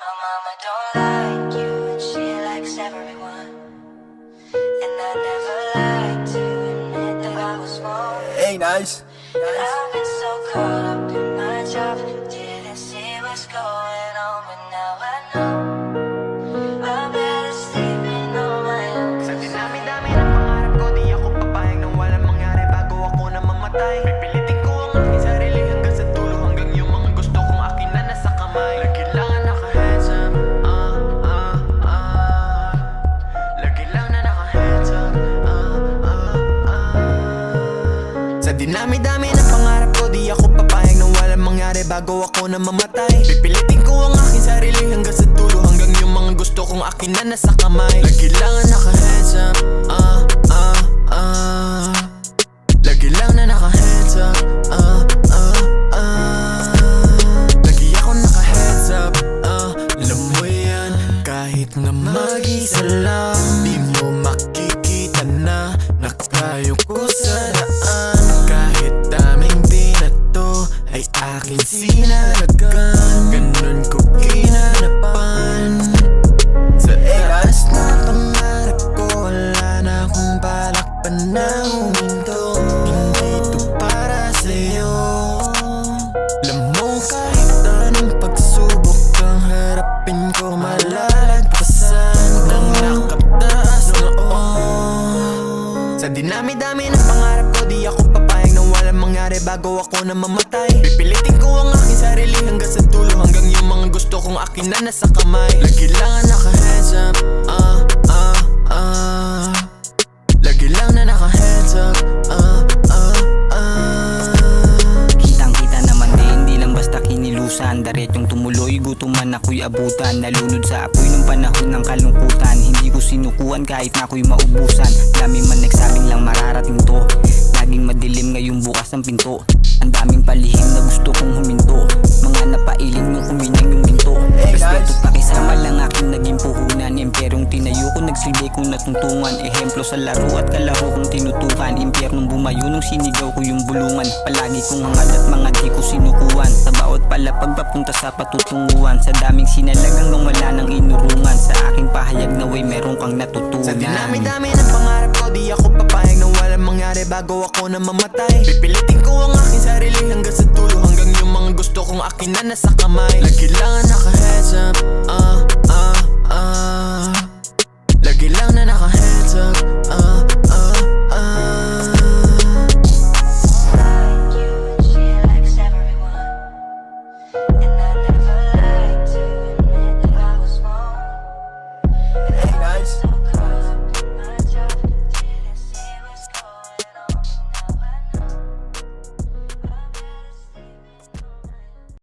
My mama don't like you and she likes everyone. And I never like to admit that I was wrong. Hey, nice. And I've been so caught up in my job, didn't see what's going on, but now I know I'm better sleeping on my own. Sa dinami-dami ng pangarap ko, di ako papayag nang walang mangyari bago ako na mamatay. Pipilitin ko ang aking sarili hanggang sa dulo, hanggang yung mga gusto kong akin na nasa kamay. Lagi lang na naka-hands up, lagi lang na naka-hands up, Sa dinami-dami ng pangarap ko, di ako papayag nang walang mangyari bago ako na mamatay. Pipilitin ko ang aking sarili hanggang sa dulo, hanggang yung mga gusto kong akin na nasa kamay. Lagi lang na naka-hands up, lagi lang na naka-hands up, lagi ako naka-hands up, alam mo yan. Kahit na mag-isa lang, di mo makikita na nakayo ko sa daan. Kahit daming binato ay aking sinalagan, ganun ko kinanapan. Sa taas na pangarap ko, wala na akong balak pa na huminto. Hindi to para sa'yo. Alam mo kahit anong pagsubok kang harapin ko, malalagpasan ng nakataas noon. Sa dinami-dami ng pangarap ko, di ako papayag nang walang mangyari bago ako na mamatay. Pipilitin ko ang aking sarili hanggang sa dulo, hanggang yung mga gusto kong akin na nasa kamay. Lagi lang na naka-hands up, lagi lang na naka-hands up, Kitang-kita naman hindi lang basta kinilusan. Diretsyong tumuloy, gutom man ako'y abutan. Nalunod sa apoy nung panahon ng kalungkutan. Hindi ko sinukuan kahit na ako'y maubusan. Dami man nagsabing lang mararating to, laging madilim ngayong bukas ang pinto. Ang daming palihim na gusto kong huminto, mga napailing nung kuminang yung ginto. Respeto pakisama lang aking naging puhunan. Imperong tinayo ko, nagsilbi kong natungtungan. Ehemplo sa laro at kalaro kong tinutukan. Impyernong bumayo nung sinigaw ko yung bulungan. Palagi kong hangad at mga di ko sinukuan. Sa bawat palapag papunta sa patutunguhan. Sa daming sinalagang nung wala nang inurungan. Sa aking pahayag na way meron kang natutunan. Sa dinami-dami ng pangarap ko, di ako papayag nang walang mangyari bago ako na mamatay. Pipilitin ko ang aking sarili hanggang sa dulo, hanggang yung mga gusto kong akin na nasa kamay. Lagi lang na naka-hands